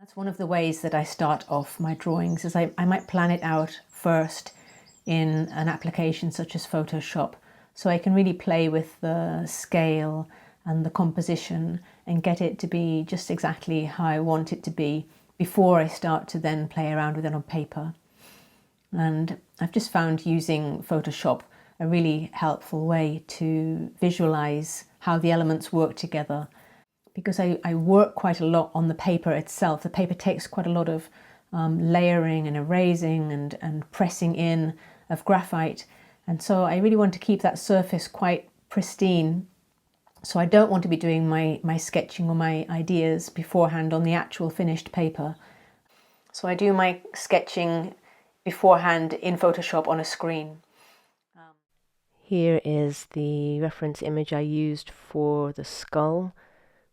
That's one of the ways that I start off my drawings, is I might plan it out first in an application such as Photoshop, so I can really play with the scale and the composition and get it to be just exactly how I want it to be before I start to then play around with it on paper. And I've just found using Photoshop a really helpful way to visualize how the elements work together, because I work quite a lot on the paper itself. The paper takes quite a lot of layering and erasing and pressing in of graphite, and so I really want to keep that surface quite pristine. So I don't want to be doing my sketching or my ideas beforehand on the actual finished paper. So I do my sketching beforehand in Photoshop on a screen. Here is the reference image I used for the skull,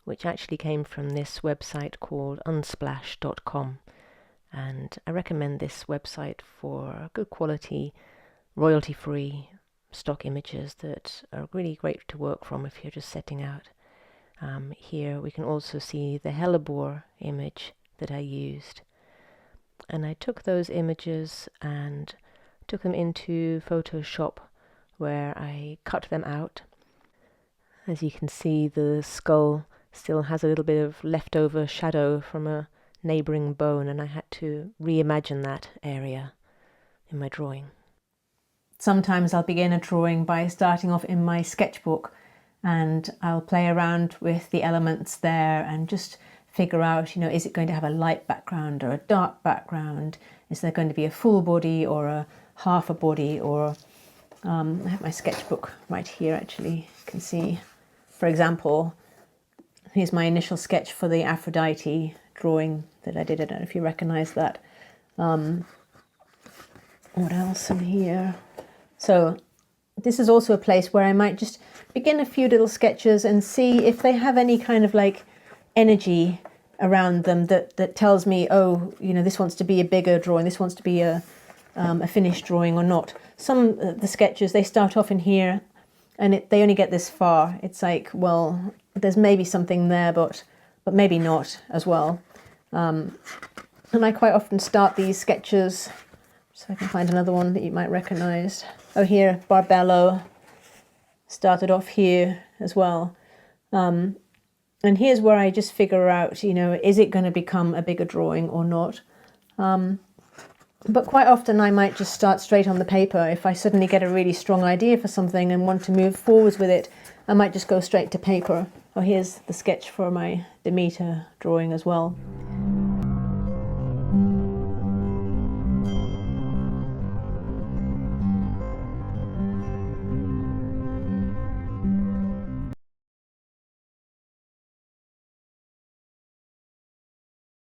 which actually came from this website called unsplash.com, and I recommend this website for good quality, royalty-free stock images that are really great to work from if you're just setting out. Here we can also see the hellebore image that I used, and I took those images and took them into Photoshop where I cut them out. As you can see, the skull still has a little bit of leftover shadow from a neighbouring bone, and I had to reimagine that area in my drawing. Sometimes I'll begin a drawing by starting off in my sketchbook, and I'll play around with the elements there and just figure out, is it going to have a light background or a dark background? Is there going to be a full body or a half a body? Or I have my sketchbook right here, actually. You can see, for example, here's my initial sketch for the Aphrodite drawing that I did. I don't know if you recognize that. What else in here? So this is also a place where I might just begin a few little sketches and see if they have any kind of like energy around them that tells me, oh, this wants to be a bigger drawing, this wants to be a finished drawing or not. Some the sketches, they start off in here and they only get this far. It's like, well, there's maybe something there, but maybe not as well. And I quite often start these sketches, so I can find another one that you might recognize. Oh, here, Barbello started off here as well. And here's where I just figure out, is it going to become a bigger drawing or not? But quite often I might just start straight on the paper. If I suddenly get a really strong idea for something and want to move forwards with it, I might just go straight to paper. Oh, here's the sketch for my Demeter drawing as well.